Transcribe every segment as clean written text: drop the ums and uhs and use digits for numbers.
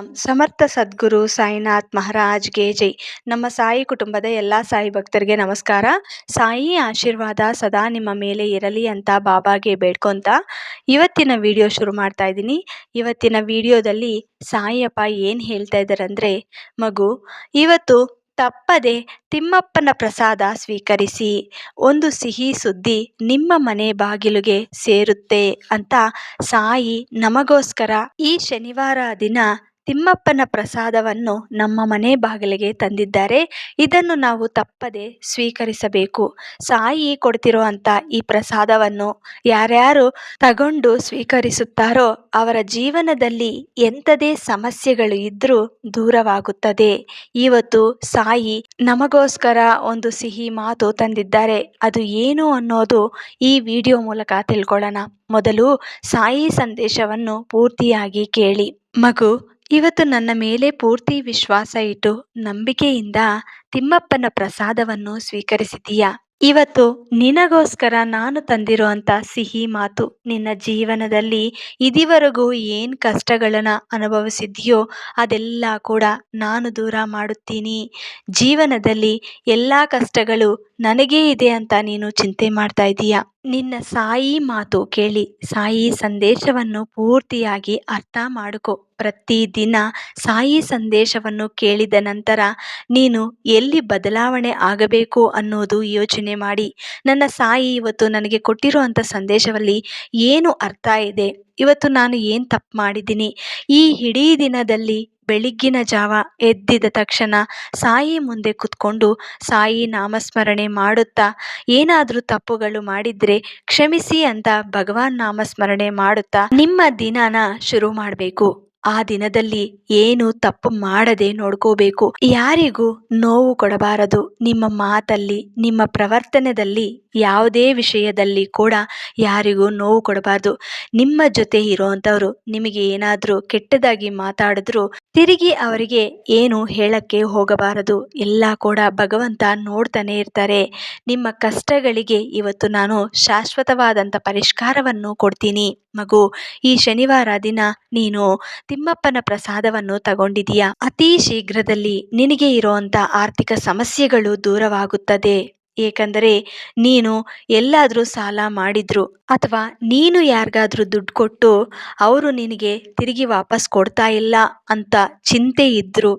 ಸಾಯಿರಾಮ್. ಸಮರ್ಥ ಸದ್ಗುರು ಸಾಯಿನಾಥ್ ಮಹಾರಾಜ್ಗೆ ಜೈ. ನಮ್ಮ ಸಾಯಿ ಕುಟುಂಬದ ಎಲ್ಲ ಸಾಯಿ ಭಕ್ತರಿಗೆ ನಮಸ್ಕಾರ. ಸಾಯಿ ಆಶೀರ್ವಾದ ಸದಾ ನಿಮ್ಮ ಮೇಲೆ ಇರಲಿ ಅಂತ ಬಾಬಾಗೆ ಬೇಡ್ಕೊಂತ ಇವತ್ತಿನ ವಿಡಿಯೋ ಶುರು ಮಾಡ್ತಾ ಇದ್ದೀನಿ. ಇವತ್ತಿನ ವಿಡಿಯೋದಲ್ಲಿ ಸಾಯಿಯಪ್ಪ ಏನು ಹೇಳ್ತಾ ಇದ್ದಾರೆ ಅಂದರೆ, ಮಗು ಇವತ್ತು ತಪ್ಪದೆ ತಿಮ್ಮಪ್ಪನ ಪ್ರಸಾದ ಸ್ವೀಕರಿಸಿ, ಒಂದು ಸಿಹಿ ಸುದ್ದಿ ನಿಮ್ಮ ಮನೆ ಬಾಗಿಲಿಗೆ ಸೇರುತ್ತೆ ಅಂತ ಸಾಯಿ ನಮಗೋಸ್ಕರ ಈ ಶನಿವಾರ ದಿನ ತಿಮ್ಮಪ್ಪನ ಪ್ರಸಾದವನ್ನು ನಮ್ಮ ಮನೆ ಬಾಗಿಲಿಗೆ ತಂದಿದ್ದಾರೆ. ಇದನ್ನು ನಾವು ತಪ್ಪದೆ ಸ್ವೀಕರಿಸಬೇಕು. ಸಾಯಿ ಕೊಡ್ತಿರೋ ಅಂತ ಈ ಪ್ರಸಾದವನ್ನು ಯಾರ್ಯಾರು ತಗೊಂಡು ಸ್ವೀಕರಿಸುತ್ತಾರೋ ಅವರ ಜೀವನದಲ್ಲಿ ಎಂಥದೇ ಸಮಸ್ಯೆಗಳು ಇದ್ರೂ ದೂರವಾಗುತ್ತದೆ. ಇವತ್ತು ಸಾಯಿ ನಮಗೋಸ್ಕರ ಒಂದು ಸಿಹಿ ಮಾತು ತಂದಿದ್ದಾರೆ. ಅದು ಏನು ಅನ್ನೋದು ಈ ವಿಡಿಯೋ ಮೂಲಕ ತಿಳ್ಕೊಳ್ಳೋಣ. ಮೊದಲು ಸಾಯಿ ಸಂದೇಶವನ್ನು ಪೂರ್ತಿಯಾಗಿ ಕೇಳಿ. ಮಗು, ಇವತ್ತು ನನ್ನ ಮೇಲೆ ಪೂರ್ತಿ ವಿಶ್ವಾಸ ಇಟ್ಟು ನಂಬಿಕೆಯಿಂದ ತಿಮ್ಮಪ್ಪನ ಪ್ರಸಾದವನ್ನು ಸ್ವೀಕರಿಸಿದೀಯಾ. ಇವತ್ತು ನಿನಗೋಸ್ಕರ ನಾನು ತಂದಿರುವಂಥ ಸಿಹಿ ಮಾತು, ನಿನ್ನ ಜೀವನದಲ್ಲಿ ಇದುವರೆಗೂ ಏನು ಕಷ್ಟಗಳನ್ನು ಅನುಭವಿಸಿದೆಯೋ ಅದೆಲ್ಲ ಕೂಡ ನಾನು ದೂರ ಮಾಡುತ್ತೀನಿ. ಜೀವನದಲ್ಲಿ ಎಲ್ಲ ಕಷ್ಟಗಳು ನನಗೇ ಇದೆ ಅಂತ ನೀನು ಚಿಂತೆ ಮಾಡ್ತಾ ಇದ್ದೀಯಾ. ನಿನ್ನ ಸಾಯಿ ಮಾತು ಕೇಳಿ, ಸಾಯಿ ಸಂದೇಶವನ್ನು ಪೂರ್ತಿಯಾಗಿ ಅರ್ಥ ಮಾಡಿಕೊ. ಪ್ರತಿದಿನ ಸಾಯಿ ಸಂದೇಶವನ್ನು ಕೇಳಿದ ನಂತರ ನೀನು ಎಲ್ಲಿ ಬದಲಾವಣೆ ಆಗಬೇಕು ಅನ್ನೋದು ಯೋಚನೆ ಮಾಡಿ. ನನ್ನ ಸಾಯಿ ಇವತ್ತು ನನಗೆ ಕೊಟ್ಟಿರುವಂಥ ಸಂದೇಶದಲ್ಲಿ ಏನು ಅರ್ಥ ಇದೆ, ಇವತ್ತು ನಾನು ಏನು ತಪ್ಪು ಮಾಡಿದ್ದೀನಿ, ಈ ಇಡೀ ದಿನದಲ್ಲಿ ಬೆಳಗ್ಗಿನ ಜಾವ ಎದ್ದಿದ ತಕ್ಷಣ ಸಾಯಿ ಮುಂದೆ ಕೂತ್ಕೊಂಡು ಸಾಯಿ ನಾಮಸ್ಮರಣೆ ಮಾಡುತ್ತಾ ಏನಾದರೂ ತಪ್ಪುಗಳು ಮಾಡಿದರೆ ಕ್ಷಮಿಸಿ ಅಂತ ಭಗವಾನ್ ನಾಮಸ್ಮರಣೆ ಮಾಡುತ್ತಾ ನಿಮ್ಮ ದಿನನ ಶುರು ಮಾಡಬೇಕು. ಆ ದಿನದಲ್ಲಿ ಏನು ತಪ್ಪು ಮಾಡದೆ ನೋಡ್ಕೋಬೇಕು. ಯಾರಿಗೂ ನೋವು ಕೊಡಬಾರದು. ನಿಮ್ಮ ಮಾತಲ್ಲಿ, ನಿಮ್ಮ ಪ್ರವರ್ತನೆಯಲ್ಲಿ, ಯಾವುದೇ ವಿಷಯದಲ್ಲಿ ಕೂಡ ಯಾರಿಗೂ ನೋವು ಕೊಡಬಾರ್ದು. ನಿಮ್ಮ ಜೊತೆ ಇರೋವಂಥವ್ರು ನಿಮಗೆ ಏನಾದರೂ ಕೆಟ್ಟದಾಗಿ ಮಾತಾಡಿದ್ರು ತಿರುಗಿ ಅವರಿಗೆ ಏನು ಹೇಳಕ್ಕೆ ಹೋಗಬಾರದು. ಎಲ್ಲ ಕೂಡ ಭಗವಂತ ನೋಡ್ತಾನೆ ಇರ್ತಾರೆ. ನಿಮ್ಮ ಕಷ್ಟಗಳಿಗೆ ಇವತ್ತು ನಾನು ಶಾಶ್ವತವಾದಂಥ ಪರಿಷ್ಕಾರವನ್ನು ಕೊಡ್ತೀನಿ. ಮಗು, ಈ ಶನಿವಾರ ದಿನ ನೀನು ತಿಮ್ಮಪ್ಪನ ಪ್ರಸಾದವನ್ನು ತಗೊಂಡಿದೀಯಾ. ಅತಿ ಶೀಘ್ರದಲ್ಲಿ ನಿನಗೆ ಇರುವಂಥ ಆರ್ಥಿಕ ಸಮಸ್ಯೆಗಳು ದೂರವಾಗುತ್ತದೆ. ಏಕೆಂದರೆ ನೀನು ಎಲ್ಲಾದರೂ ಸಾಲ ಮಾಡಿದ್ರು ಅಥವಾ ನೀನು ಯಾರಿಗಾದ್ರೂ ದುಡ್ಡು ಕೊಟ್ಟು ಅವರು ನಿನಗೆ ತಿರುಗಿ ವಾಪಸ್ ಕೊಡ್ತಾ ಇಲ್ಲ ಅಂತ ಚಿಂತೆ ಇದ್ದರು,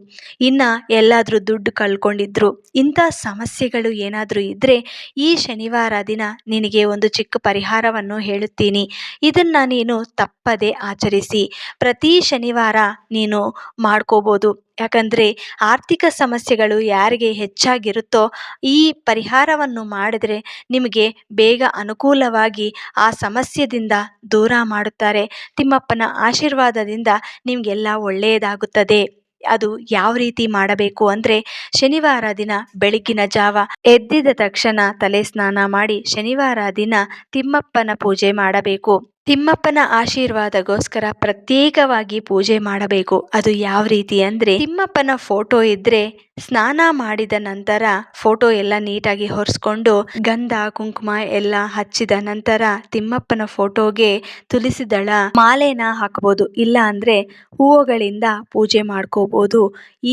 ಇನ್ನು ಎಲ್ಲಾದರೂ ದುಡ್ಡು ಕಳ್ಕೊಂಡಿದ್ರು, ಇಂಥ ಸಮಸ್ಯೆಗಳು ಏನಾದರೂ ಇದ್ದರೆ ಈ ಶನಿವಾರ ದಿನ ನಿನಗೆ ಒಂದು ಚಿಕ್ಕ ಪರಿಹಾರವನ್ನು ಹೇಳುತ್ತೀನಿ. ಇದನ್ನು ನೀನು ತಪ್ಪದೆ ಆಚರಿಸಿ. ಪ್ರತಿ ಶನಿವಾರ ನೀನು ಮಾಡ್ಕೋಬೋದು. ಯಾಕಂದರೆ ಆರ್ಥಿಕ ಸಮಸ್ಯೆಗಳು ಯಾರಿಗೆ ಹೆಚ್ಚಾಗಿರುತ್ತೋ ಈ ಪರಿಹಾರವನ್ನು ಮಾಡಿದ್ರೆ ನಿಮಗೆ ಬೇಗ ಅನುಕೂಲವಾಗಿ ಆ ಸಮಸ್ಯೆಯಿಂದ ದೂರ ಮಾಡುತ್ತಾರೆ. ತಿಮ್ಮಪ್ಪನ ಆಶೀರ್ವಾದದಿಂದ ನಿಮಗೆಲ್ಲ ಒಳ್ಳೆಯದಾಗುತ್ತದೆ. ಅದು ಯಾವ ರೀತಿ ಮಾಡಬೇಕು ಅಂದರೆ, ಶನಿವಾರ ದಿನ ಬೆಳಗ್ಗಿನ ಜಾವ ಎದ್ದಿದ ತಕ್ಷಣ ತಲೆ ಸ್ನಾನ ಮಾಡಿ ಶನಿವಾರ ದಿನ ತಿಮ್ಮಪ್ಪನ ಪೂಜೆ ಮಾಡಬೇಕು. ತಿಮ್ಮಪ್ಪನ ಆಶೀರ್ವಾದಗೋಸ್ಕರ ಪ್ರತ್ಯೇಕವಾಗಿ ಪೂಜೆ ಮಾಡಬೇಕು. ಅದು ಯಾವ ರೀತಿ ಅಂದರೆ, ತಿಮ್ಮಪ್ಪನ ಫೋಟೋ ಇದ್ದರೆ ಸ್ನಾನ ಮಾಡಿದ ನಂತರ ಫೋಟೋ ಎಲ್ಲ ನೀಟಾಗಿ ಒರೆಸ್ಕೊಂಡು ಗಂಧ ಕುಂಕುಮ ಎಲ್ಲ ಹಚ್ಚಿದ ನಂತರ ತಿಮ್ಮಪ್ಪನ ಫೋಟೋಗೆ ತುಳಸಿ ದಳ ಮಾಲೆನ ಹಾಕ್ಬೋದು. ಇಲ್ಲ ಅಂದರೆ ಹೂವುಗಳಿಂದ ಪೂಜೆ ಮಾಡ್ಕೋಬೋದು.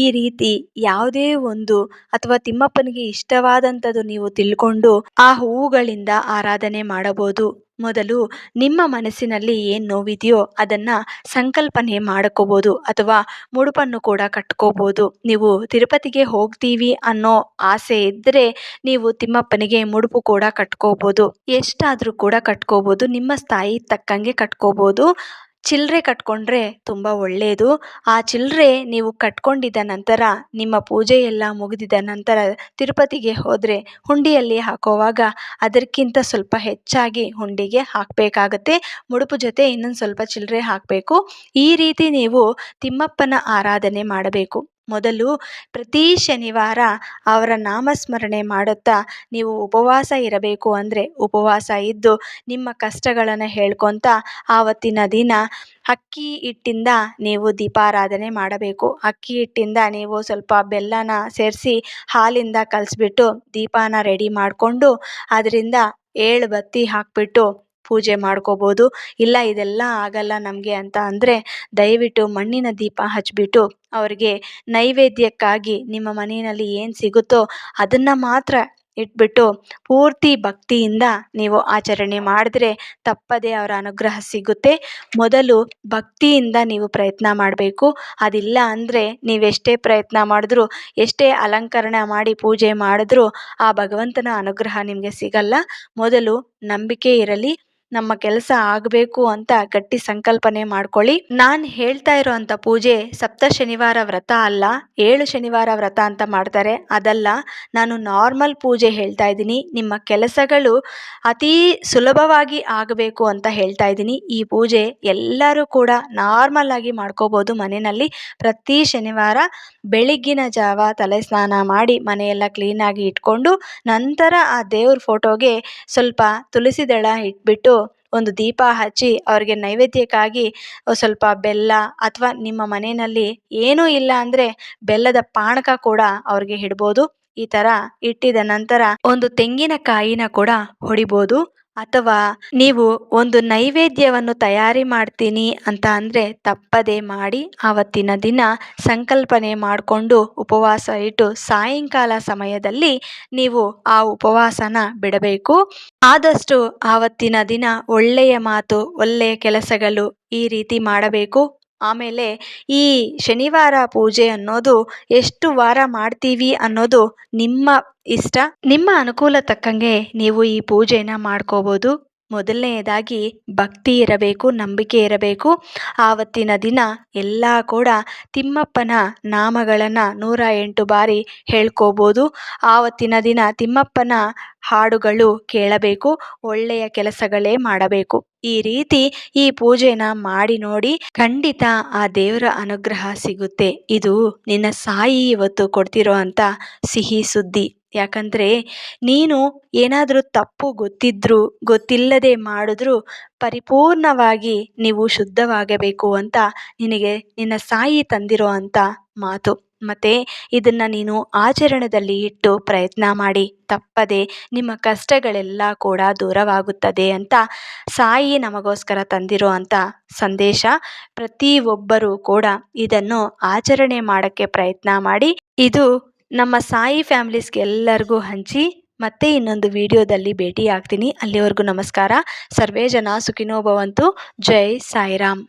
ಈ ರೀತಿ ಯಾವುದೇ ಒಂದು ಅಥವಾ ತಿಮ್ಮಪ್ಪನಿಗೆ ಇಷ್ಟವಾದಂಥದ್ದು ನೀವು ತಿಳ್ಕೊಂಡು ಆ ಹೂವುಗಳಿಂದ ಆರಾಧನೆ ಮಾಡಬಹುದು. ಮೊದಲು ನಿಮ್ಮ ಮನಸ್ಸಿನಲ್ಲಿ ಏನು ನೋವಿದೆಯೋ ಅದನ್ನು ಸಂಕಲ್ಪನೆ ಮಾಡ್ಕೋಬೋದು ಅಥವಾ ಮುಡುಪನ್ನು ಕೂಡ ಕಟ್ಕೋಬೋದು. ನೀವು ತಿರುಪತಿಗೆ ಹೋಗ್ತೀವಿ ಅನ್ನೋ ಆಸೆ ಇದ್ದರೆ ನೀವು ತಿಮ್ಮಪ್ಪನಿಗೆ ಮುಡುಪು ಕೂಡ ಕಟ್ಕೋಬೋದು. ಎಷ್ಟಾದರೂ ಕೂಡ ಕಟ್ಕೋಬೋದು. ನಿಮ್ಮ ಸ್ಥಾಯಿ ತಕ್ಕಂಗೆ ಕಟ್ಕೋಬೋದು. ಚಿಲ್ಲರೆ ಕಟ್ಕೊಂಡ್ರೆ ತುಂಬ ಒಳ್ಳೆಯದು. ಆ ಚಿಲ್ಲರೆ ನೀವು ಕಟ್ಕೊಂಡಿದ್ದ ನಂತರ ನಿಮ್ಮ ಪೂಜೆ ಎಲ್ಲ ಮುಗಿದಿದ ನಂತರ ತಿರುಪತಿಗೆ ಹೋದರೆ ಹುಂಡಿಯಲ್ಲಿ ಹಾಕೋವಾಗ ಅದಕ್ಕಿಂತ ಸ್ವಲ್ಪ ಹೆಚ್ಚಾಗಿ ಹುಂಡಿಗೆ ಹಾಕಬೇಕಾಗತ್ತೆ. ಮುಡುಪು ಜೊತೆ ಇನ್ನೊಂದು ಸ್ವಲ್ಪ ಚಿಲ್ಲರೆ ಹಾಕಬೇಕು. ಈ ರೀತಿ ನೀವು ತಿಮ್ಮಪ್ಪನ ಆರಾಧನೆ ಮಾಡಬೇಕು. ಮೊದಲು ಪ್ರತಿ ಶನಿವಾರ ಅವರ ನಾಮಸ್ಮರಣೆ ಮಾಡುತ್ತಾ ನೀವು ಉಪವಾಸ ಇರಬೇಕು. ಅಂದರೆ ಉಪವಾಸ ಇದ್ದು ನಿಮ್ಮ ಕಷ್ಟಗಳನ್ನು ಹೇಳ್ಕೊತ ಆವತ್ತಿನ ದಿನ ಅಕ್ಕಿ ಹಿಟ್ಟಿಂದ ನೀವು ದೀಪಾರಾಧನೆ ಮಾಡಬೇಕು. ಅಕ್ಕಿ ಹಿಟ್ಟಿಂದ ನೀವು ಸ್ವಲ್ಪ ಬೆಲ್ಲನ ಸೇರಿಸಿ ಹಾಲಿಂದ ಕಲಿಸ್ಬಿಟ್ಟು ದೀಪನ ರೆಡಿ ಮಾಡಿಕೊಂಡು ಅದರಿಂದ 7 ಬತ್ತಿ ಹಾಕಿಬಿಟ್ಟು ಪೂಜೆ ಮಾಡ್ಕೋಬೋದು. ಇಲ್ಲ ಇದೆಲ್ಲ ಆಗಲ್ಲ ನಮಗೆ ಅಂತ ಅಂದರೆ ದಯವಿಟ್ಟು ಮಣ್ಣಿನ ದೀಪ ಹಚ್ಬಿಟ್ಟು ಅವ್ರಿಗೆ ನೈವೇದ್ಯಕ್ಕಾಗಿ ನಿಮ್ಮ ಮನೆಯಲ್ಲಿ ಏನು ಸಿಗುತ್ತೋ ಅದನ್ನು ಮಾತ್ರ ಇಟ್ಬಿಟ್ಟು ಪೂರ್ತಿ ಭಕ್ತಿಯಿಂದ ನೀವು ಆಚರಣೆ ಮಾಡಿದ್ರೆ ತಪ್ಪದೆ ಅವರ ಅನುಗ್ರಹ ಸಿಗುತ್ತೆ. ಮೊದಲು ಭಕ್ತಿಯಿಂದ ನೀವು ಪ್ರಯತ್ನ ಮಾಡಬೇಕು. ಅದಿಲ್ಲ ಅಂದರೆ ನೀವೆಷ್ಟೇ ಪ್ರಯತ್ನ ಮಾಡಿದ್ರೂ, ಎಷ್ಟೇ ಅಲಂಕರಣ ಮಾಡಿ ಪೂಜೆ ಮಾಡಿದ್ರೂ ಆ ಭಗವಂತನ ಅನುಗ್ರಹ ನಿಮಗೆ ಸಿಗಲ್ಲ. ಮೊದಲು ನಂಬಿಕೆ ಇರಲಿ. ನಮ್ಮ ಕೆಲಸ ಆಗಬೇಕು ಅಂತ ಗಟ್ಟಿ ಸಂಕಲ್ಪನೆ ಮಾಡ್ಕೊಳ್ಳಿ. ನಾನು ಹೇಳ್ತಾ ಇರೋವಂಥ ಪೂಜೆ ಸಪ್ತ ಶನಿವಾರ ವ್ರತ ಅಲ್ಲ, 7 ಶನಿವಾರ ವ್ರತ ಅಂತ ಮಾಡ್ತಾರೆ ಅದಲ್ಲ. ನಾನು ನಾರ್ಮಲ್ ಪೂಜೆ ಹೇಳ್ತಾ ಇದ್ದೀನಿ. ನಿಮ್ಮ ಕೆಲಸಗಳು ಅತೀ ಸುಲಭವಾಗಿ ಆಗಬೇಕು ಅಂತ ಹೇಳ್ತಾ ಇದ್ದೀನಿ. ಈ ಪೂಜೆ ಎಲ್ಲರೂ ಕೂಡ ನಾರ್ಮಲ್ ಆಗಿ ಮಾಡ್ಕೋಬೋದು ಮನೆಯಲ್ಲಿ. ಪ್ರತಿ ಶನಿವಾರ ಬೆಳಗ್ಗಿನ ಜಾವ ತಲೆ ಸ್ನಾನ ಮಾಡಿ ಮನೆಯೆಲ್ಲ ಕ್ಲೀನಾಗಿ ಇಟ್ಕೊಂಡು ನಂತರ ಆ ದೇವ್ರ ಫೋಟೋಗೆ ಸ್ವಲ್ಪ ತುಳಸಿ ದಳ ಇಟ್ಬಿಟ್ಟು ಒಂದು ದೀಪ ಹಚ್ಚಿ ಅವ್ರಿಗೆ ನೈವೇದ್ಯಕ್ಕಾಗಿ ಸ್ವಲ್ಪ ಬೆಲ್ಲ ಅಥವಾ ನಿಮ್ಮ ಮನೆಯಲ್ಲಿ ಏನೂ ಇಲ್ಲ ಅಂದರೆ ಬೆಲ್ಲದ ಪಾನಕ ಕೂಡ ಅವ್ರಿಗೆ ಇಡ್ಬೋದು. ಈ ಥರ ಇಟ್ಟಿದ ನಂತರ ಒಂದು ತೆಂಗಿನಕಾಯಿನ ಕೂಡ ಹೊಡಿಬೋದು. ಅಥವಾ ನೀವು ಒಂದು ನೈವೇದ್ಯವನ್ನು ತಯಾರಿ ಮಾಡ್ತೀನಿ ಅಂತ ಅಂದರೆ ತಪ್ಪದೆ ಮಾಡಿ ಆವತ್ತಿನ ದಿನ ಸಂಕಲ್ಪನೆ ಮಾಡಿಕೊಂಡು ಉಪವಾಸ ಇಟ್ಟು ಸಾಯಂಕಾಲ ಸಮಯದಲ್ಲಿ ನೀವು ಆ ಉಪವಾಸನ ಬಿಡಬೇಕು. ಆದಷ್ಟು ಆವತ್ತಿನ ದಿನ ಒಳ್ಳೆಯ ಮಾತು, ಒಳ್ಳೆಯ ಕೆಲಸಗಳು ಈ ರೀತಿ ಮಾಡಬೇಕು. ಆಮೇಲೆ ಈ ಶನಿವಾರ ಪೂಜೆ ಅನ್ನೋದು ಎಷ್ಟು ವಾರ ಮಾಡ್ತೀವಿ ಅನ್ನೋದು ನಿಮ್ಮ ಇಷ್ಟ. ನಿಮ್ಮ ಅನುಕೂಲ ತಕ್ಕಂಗೆ ನೀವು ಈ ಪೂಜೆನ ಮಾಡ್ಕೋಬೋದು. ಮೊದಲನೆಯದಾಗಿ ಭಕ್ತಿ ಇರಬೇಕು, ನಂಬಿಕೆ ಇರಬೇಕು. ಆವತ್ತಿನ ದಿನ ಎಲ್ಲ ಕೂಡ ತಿಮ್ಮಪ್ಪನ ನಾಮಗಳನ್ನು 108 ಬಾರಿ ಹೇಳ್ಕೋಬೋದು. ಆವತ್ತಿನ ದಿನ ತಿಮ್ಮಪ್ಪನ ಹಾಡುಗಳು ಕೇಳಬೇಕು, ಒಳ್ಳೆಯ ಕೆಲಸಗಳೇ ಮಾಡಬೇಕು. ಈ ರೀತಿ ಈ ಪೂಜೆನ ಮಾಡಿ ನೋಡಿ, ಖಂಡಿತ ಆ ದೇವರ ಅನುಗ್ರಹ ಸಿಗುತ್ತೆ. ಇದು ನಿನ್ನ ಸಾಯಿ ಇವತ್ತು ಕೊಡ್ತಿರೋ ಅಂತ ಸಿಹಿ ಸುದ್ದಿ. ಯಾಕಂದರೆ ನೀನು ಏನಾದರೂ ತಪ್ಪು ಗೊತ್ತಿದ್ರೂ ಗೊತ್ತಿಲ್ಲದೆ ಮಾಡಿದ್ರೂ ಪರಿಪೂರ್ಣವಾಗಿ ನೀವು ಶುದ್ಧವಾಗಬೇಕು ಅಂತ ನಿನಗೆ ನಿನ್ನ ಸಾಯಿ ತಂದಿರೋ ಅಂಥ ಮಾತು. ಮತ್ತು ಇದನ್ನು ನೀನು ಆಚರಣೆಯಲ್ಲಿ ಇಟ್ಟು ಪ್ರಯತ್ನ ಮಾಡಿ ತಪ್ಪದೆ ನಿಮ್ಮ ಕಷ್ಟಗಳೆಲ್ಲ ಕೂಡ ದೂರವಾಗುತ್ತದೆ ಅಂತ ಸಾಯಿ ನಮಗೋಸ್ಕರ ತಂದಿರೋ ಅಂಥ ಸಂದೇಶ. ಪ್ರತಿಯೊಬ್ಬರೂ ಕೂಡ ಇದನ್ನು ಆಚರಣೆ ಮಾಡೋಕ್ಕೆ ಪ್ರಯತ್ನ ಮಾಡಿ. ಇದು ನಮ್ಮ ಸಾಯಿ ಫ್ಯಾಮಿಲೀಸ್ಗೆ ಎಲ್ಲರಿಗೂ ಹಂಚಿ. ಮತ್ತೆ ಇನ್ನೊಂದು ವಿಡಿಯೋದಲ್ಲಿ ಭೇಟಿ ಆಗ್ತೀನಿ. ಅಲ್ಲಿವರೆಗೂ ನಮಸ್ಕಾರ. ಸರ್ವೇ ಜನ ಸುಖಿನೋ ಭವಂತು. ಜೈ ಸಾಯಿರಾಮ್.